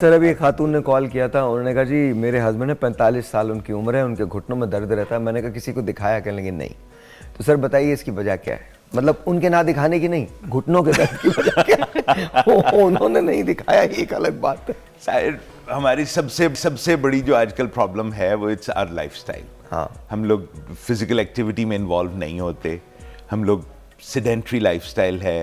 Sir अभी एक खातून ने कॉल किया था, उन्होंने कहा जी मेरे हस्बैंड है, 45 साल उनकी उम्र है, उनके घुटनों में दर्द रहता है। मैंने कहा किसी को दिखाया? कहने लगे नहीं। तो सर बताइए इसकी वजह क्या है? मतलब उनके ना दिखाने की नहीं, घुटनों के दर्द की वजह क्या है? उन्होंने नहीं दिखाया, एक अलग बात है। शायद हमारी सबसे सबसे बड़ी जो आजकल प्रॉब्लम है वो इट्स आवर लाइफस्टाइल। हाँ, हम लोग फिजिकल एक्टिविटी में इन्वॉल्व नहीं होते, हम लोग सेडेंट्री लाइफस्टाइल है।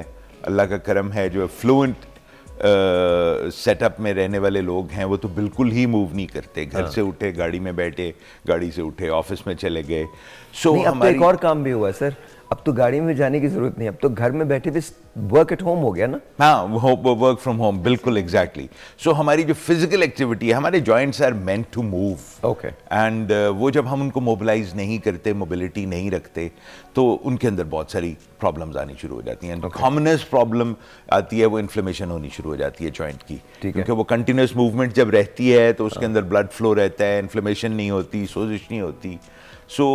अल्लाह का करम है जो फ्लुएंट सेटअप में रहने वाले लोग हैं वो तो बिल्कुल ही मूव नहीं करते। घर से उठे, गाड़ी में बैठे, गाड़ी से उठे, ऑफिस में चले गए। अब तो एक और काम भी हुआ है सर, अब तो गाड़ी में जाने की जरूरत नहीं, अब तो घर में बैठे थे, वर्क एट होम हो गया ना। हाँ, वर्क फ्रॉम होम, बिल्कुल एग्जैक्टली। सो हमारी जो फिजिकल एक्टिविटी है, हमारे joints are meant to move. Okay. And वो जब हम उनको मोबिलाइज नहीं करते, मोबिलिटी नहीं रखते, तो उनके अंदर बहुत सारी प्रॉब्लम्स आनी शुरू हो जाती हैं। कॉमनेस्ट प्रॉब्लम आती है वो इन्फ्लेमेशन होनी शुरू हो जाती है जॉइंट की, क्योंकि वो कंटिन्यूस मूवमेंट जब रहती है तो उसके अंदर ब्लड फ्लो रहता है, इन्फ्लेमेशन नहीं होती, सोजिश नहीं होती। सो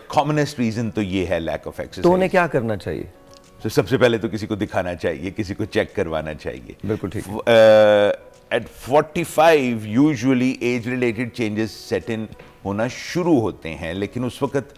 कॉमनेस्ट रीजन तो ये है लैक ऑफ एक्सरसाइज। तो उन्हें क्या करना चाहिए? तो सबसे पहले तो किसी को दिखाना चाहिए, किसी को चेक करवाना चाहिए। बिल्कुल ठीक है। At 45 usually age related changes set in होना शुरू होते हैं, लेकिन उस वक्त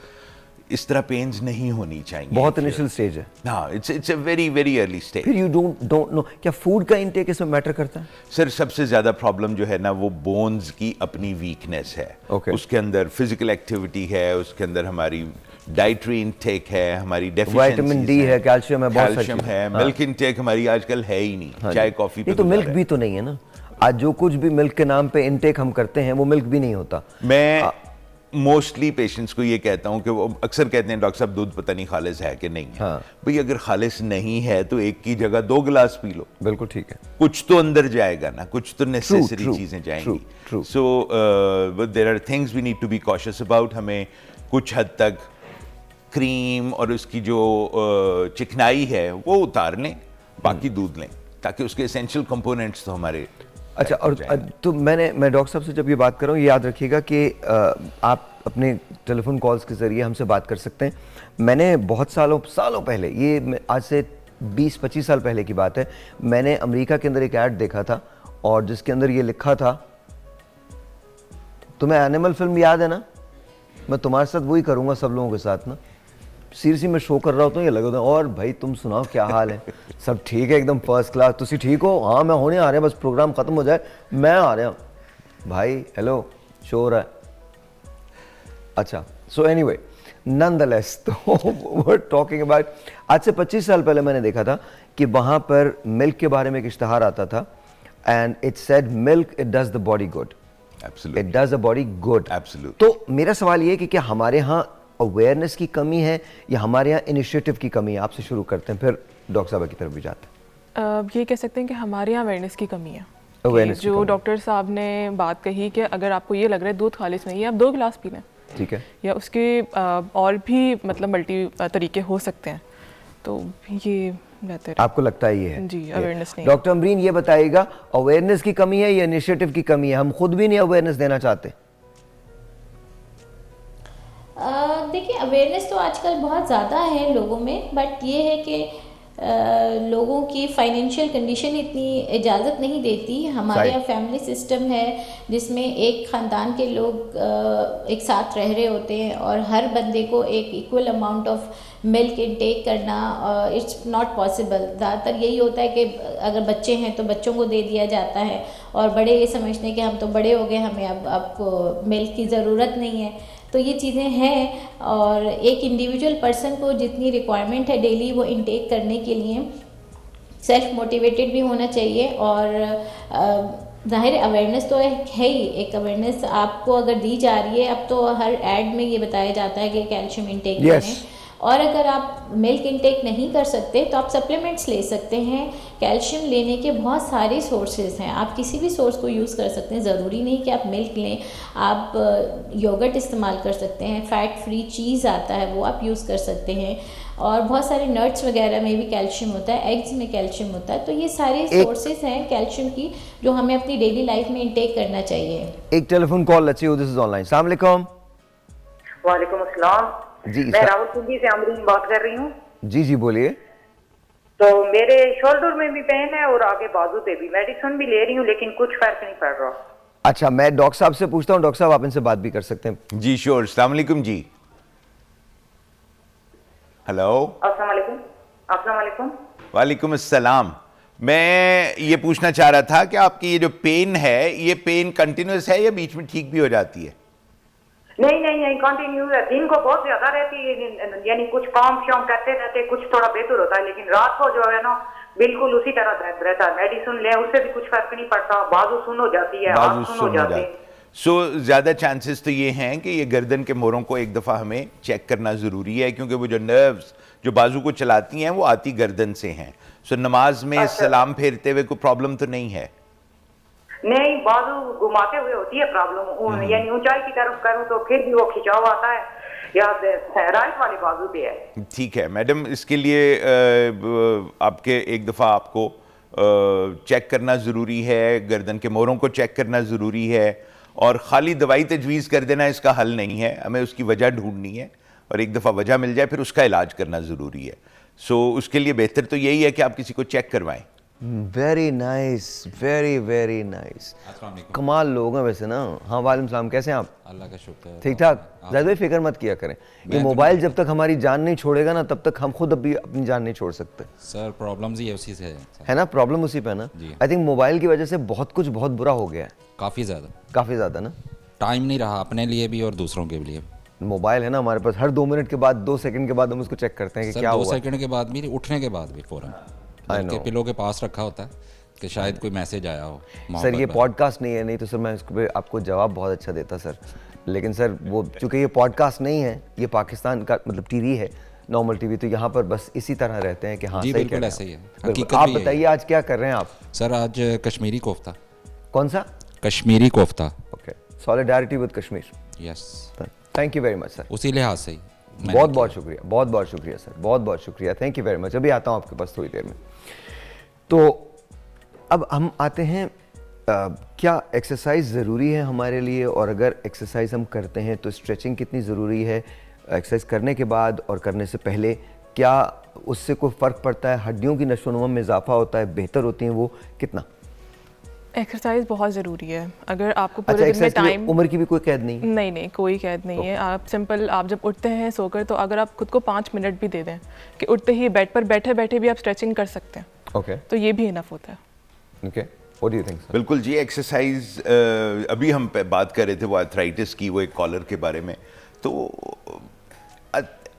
इस तरह पेन्स नहीं होनी चाहिए। बहुत इनिशियल स्टेज है। हाँ, it's a very very early stage. फिर यू डोंट नो क्या फूड का इंटेक इसमें मैटर करता है? सर सबसे ज्यादा प्रॉब्लम जो है ना वो बोन्स की अपनी वीकनेस है। Okay. उसके अंदर फिजिकल एक्टिविटी है, उसके अंदर हमारी डाइटरी इंटेक है, हमारी डेफिशिएंसीज विटामिन डी है, कैल्शियम है, बहुत सारी कैल्शियम चीजें। है। मिल्क इंटेक हमारी आजकल है ही नहीं, चाय कॉफी पे ये तो मिल्क भी तो नहीं है ना। आज जो कुछ भी मिल्क के नाम पे इनटेक हम करते हैं वो मिल्क भी नहीं होता। मैं मोस्टली पेशेंट्स को ये कहता हूँ कि वो अक्सर कहते हैं डॉक्टर साहब दूध पता नहीं खालिस है कि नहीं है। हाँ। भाई अगर खालिस नहीं है तो एक की जगह 2 गिलास पी लो। बिल्कुल ठीक है। कुछ तो अंदर जाएगा ना, कुछ तो नेसेसरी true, चीजें जाएंगी। true. So there are things we need to be cautious about. हमें कुछ हद तक क्रीम और उसकी जो चिकनाई है वो उतार लें, बाकी दूध लें, ताकि उसके एसेंशियल कंपोनेंट्स तो हमारे। अच्छा, और तो मैं डॉक्टर साहब से जब ये बात कर रहा हूँ, ये याद रखिएगा कि आप अपने टेलीफोन कॉल्स के ज़रिए हमसे बात कर सकते हैं। मैंने बहुत सालों पहले, ये आज से 20-25 साल पहले की बात है, मैंने अमेरिका के अंदर एक ऐड देखा था और जिसके अंदर ये लिखा था, तुम्हें एनिमल फिल्म याद है ना? मैं तुम्हारे साथ वही करूँगा सब लोगों के साथ ना। सीरियसली मैं शो कर रहा होता हूँ, ये लगा था। और भाई तुम सुनाओ क्या हाल है? सब ठीक है, एकदम फर्स्ट क्लास। तुसी ठीक हो? हाँ मैं होने आ रहे हैं, बस प्रोग्राम खत्म हो जाए मैं आ रहा हूँ। भाई हेलो, शो हो रहा है। अच्छा, सो एनीवे नॉनदलेस, तो वी आर टॉकिंग अबाउट, आज से 25 साल पहले मैंने देखा था कि वहाँ पर मिल्क के बारे में एक इश्तहार आता था, and it said milk it does the body good. Absolutely. It does the body good. Absolutely. तो मेरा सवाल ये है कि क्या हमारे यहाँ अवेयरनेस की कमी है या हमारे यहाँ इनिशिएटिव की कमी है? आपसे शुरू करते हैं, फिर डॉक्टर साहब की तरफ भी जाते हैं। ये कह सकते हैं कि हमारे यहाँ अवेयरनेस की कमी है। Awareness की जो कमी। डॉक्टर साहब ने बात कही कि अगर आपको ये लग रहा है दूध खालिस नहीं है, आप 2 गिलास पी लें, ठीक है, या उसके और भी मतलब मल्टी तरीके हो सकते हैं, तो ये बेहतर है। आपको लगता है ये है? जी, अवेयरनेस नहीं। डॉक्टर अमरीन ये बताइएगा, अवेयरनेस की कमी है या इनिशिएटिव की कमी है? हम खुद भी नहीं अवेयरनेस देना चाहते। देखिए अवेयरनेस तो आजकल बहुत ज़्यादा है लोगों में, बट ये है कि लोगों की फाइनेंशियल कंडीशन इतनी इजाज़त नहीं देती। हमारे यहाँ फैमिली सिस्टम है जिसमें एक ख़ानदान के लोग एक साथ रह रहे होते हैं और हर बंदे को एक equal amount of milk intake करना इट्स नॉट पॉसिबल। ज़्यादातर यही होता है कि अगर बच्चे हैं तो बच्चों को दे दिया जाता है और बड़े ये समझते हैं कि हम तो बड़े हो गए, हमें अब मिल्क की ज़रूरत नहीं है। तो ये चीज़ें हैं, और एक इंडिविजुअल पर्सन को जितनी रिक्वायरमेंट है डेली वो इनटेक करने के लिए सेल्फ मोटिवेटेड भी होना चाहिए। और ज़ाहिर अवेयरनेस तो है ही, एक अवेयरनेस आपको अगर दी जा रही है, अब तो हर ऐड में ये बताया जाता है कि कैल्शियम इनटेक करें। और अगर आप मिल्क इनटेक नहीं कर सकते तो आप सप्लीमेंट्स ले सकते हैं। कैल्शियम लेने के बहुत सारे सोर्सेज हैं, आप किसी भी सोर्स को यूज़ कर सकते हैं, ज़रूरी नहीं कि आप मिल्क लें। आप योगर्ट इस्तेमाल कर सकते हैं, फ़ैट फ्री चीज़ आता है वो आप यूज़ कर सकते हैं, और बहुत सारे नट्स वगैरह में भी कैल्शियम होता है, एग्स में कैल्शियम होता है। तो ये सारे सोर्सेज हैं कैल्शियम की जो हमें अपनी डेली लाइफ में इनटेक करना चाहिए। एक telephone call, let's see who this is online. अस्सलाम वालेकुम। वालेकुम अस्सलाम। जी मैं रावलपिंडी से अमरीन बात कर रही हूँ। जी बोलिए। तो मेरे शोल्डर में भी पेन है और आगे बाजू पे भी। मेडिसिन भी ले रही हूँ लेकिन कुछ फर्क नहीं पड़ रहा। अच्छा, मैं डॉक्टर साहब से पूछता हूँ। डॉक्टर साहब, आप इनसे बात भी कर सकते हैं। जी श्योर। अस्सलाम वालेकुम जी। हेलो। अस्सलाम वालेकुम। अस्सलाम वालेकुम। वालेकुम अस्सलाम। मैं ये पूछना चाह रहा था कि आपकी ये जो पेन है, ये पेन कंटिन्यूस है या बीच में ठीक भी हो जाती है? नहीं नहीं नहीं, कंटिन्यू है। दिन को बहुत ज्यादा रहती है, यानी कुछ काम शाम करते रहते कुछ थोड़ा बेहतर होता है, लेकिन रात को जो है ना बिल्कुल उसी तरह दर्द रहता है। मेडिसिन ले उससे भी कुछ फर्क नहीं पड़ता। बाजू सुन हो जाती है, हाथ सुन हो जाते हैं। सो ज़्यादा चांसेस तो ये हैं कि ये गर्दन के मोरों को एक दफ़ा हमें चेक करना ज़रूरी है, क्योंकि वो जो नर्व्स जो बाजू को चलाती हैं वो आती गर्दन से हैं। सो नमाज में सलाम फेरते हुए कोई प्रॉब्लम तो नहीं है? नहीं, बाजू घुमाते हुए होती है प्रॉब्लम, यानी ऊंचाई की तरफ करूं तो फिर भी वो खिंचाव आता है, या राइट वाले बाजू पे है। ठीक है मैडम, इसके लिए आपके एक दफ़ा आपको चेक करना ज़रूरी है, गर्दन के मोरों को चेक करना ज़रूरी है, और ख़ाली दवाई तजवीज़ कर देना इसका हल नहीं है। हमें उसकी वजह ढूंढनी है, और एक दफ़ा वजह मिल जाए फिर उसका इलाज करना ज़रूरी है। सो उसके लिए बेहतर तो यही है कि आप किसी को चेक करवाएं। Very nice, very very nice. कमाल लोग हैं वैसे ना। हाँ, वालेकुम सलाम, कैसे हैं आप? अल्लाह का शुक्र है। ठीक ठाक। जाहिद भाई फिक्र मत किया करें, ये मोबाइल जब तक हमारी जान नहीं छोड़ेगा ना तब तक हम खुद अभी अपनी जान नहीं छोड़ सकते। सर प्रॉब्लम्स ही उसी से है ना, प्रॉब्लम उसी पे है ना। जी। आई थिंक मोबाइल की वजह से बहुत कुछ बहुत बुरा हो गया है, काफ़ी ज़्यादा। काफ़ी ज़्यादा ना। टाइम नहीं रहा अपने लिए भी और दूसरों के लिए। मोबाइल है ना हमारे पास, हर 2 मिनट के बाद 2 सेकंड के बाद हम उसको चेक करते हैं कि सर क्या 2 हुआ। सेकंड के बाद भी, उठने के बाद भी फ़ौरन know. के पिलो के पास रखा होता है कि शायद कोई मैसेज आया हो। सर मोहब्बत ये भरा। पॉडकास्ट नहीं है, नहीं तो सर मैं इसको पे आपको जवाब बहुत अच्छा देता सर, लेकिन सर वो चूंकि ये पॉडकास्ट नहीं है, ये पाकिस्तान का मतलब टीवी है, नॉर्मल टीवी, तो यहाँ पर बस इसी तरह रहते हैं कि हाँ जी सही बिल्कुल कह रहे ऐसे ही हैं है। आप। बिल्कुल। हकीकत आप भी यही बताइए आज क्या कर रहे हैं आप? है। सर आज कश्मीरी कोफ्ता। कौन सा? Kashmiri kofta. Okay, solidarity with Kashmir. Yes, thank you very much sir. उसी लिहाज से ही मैंने बहुत किया। बहुत शुक्रिया, बहुत बहुत शुक्रिया सर, बहुत बहुत शुक्रिया। Thank you very much. अभी आता हूँ आपके पास थोड़ी देर में। तो अब हम आते हैं, क्या एक्सरसाइज ज़रूरी है हमारे लिए, और अगर एक्सरसाइज हम करते हैं तो स्ट्रेचिंग कितनी ज़रूरी है? एक्सरसाइज करने के बाद और करने से पहले क्या उससे कोई फ़र्क पड़ता है? हड्डियों की नशोनुमा में इजाफा होता है, बेहतर होती हैं वो, कितना? एक्सरसाइज बहुत ज़रूरी है। अगर आपको अच्छा, पूरे दिन में एक्सरसाइज के लिए टाइम, उम्र की भी कोई कैद नहीं? नहीं नहीं, कोई कैद नहीं है। आप सिंपल, आप जब उठते हैं सोकर, तो अगर आप खुद को 5 मिनट भी दे दें कि उठते ही बेड पर बैठे बैठे भी आप स्ट्रेचिंग कर सकते हैं, ओके तो ये भी इनफ होता है। Okay, what do you think sir? बिल्कुल जी। एक्सरसाइज, अभी हम बात कर रहे थे वो आर्थराइटिस की, वो एक कॉलर के बारे में। तो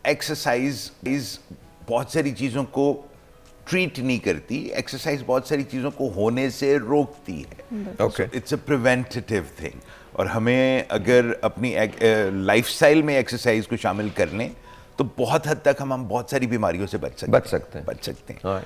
एक्सरसाइज बहुत सारी चीज़ों को ट्रीट नहीं करती, एक्सरसाइज बहुत सारी चीज़ों को होने से रोकती है। Okay. It's a preventive thing, और हमें अगर अपनी लाइफस्टाइल में एक्सरसाइज को शामिल कर लें तो बहुत हद तक हम बहुत सारी बीमारियों से बच सकते हैं। बच सकते हैं। बच सकते हैं। हाँ।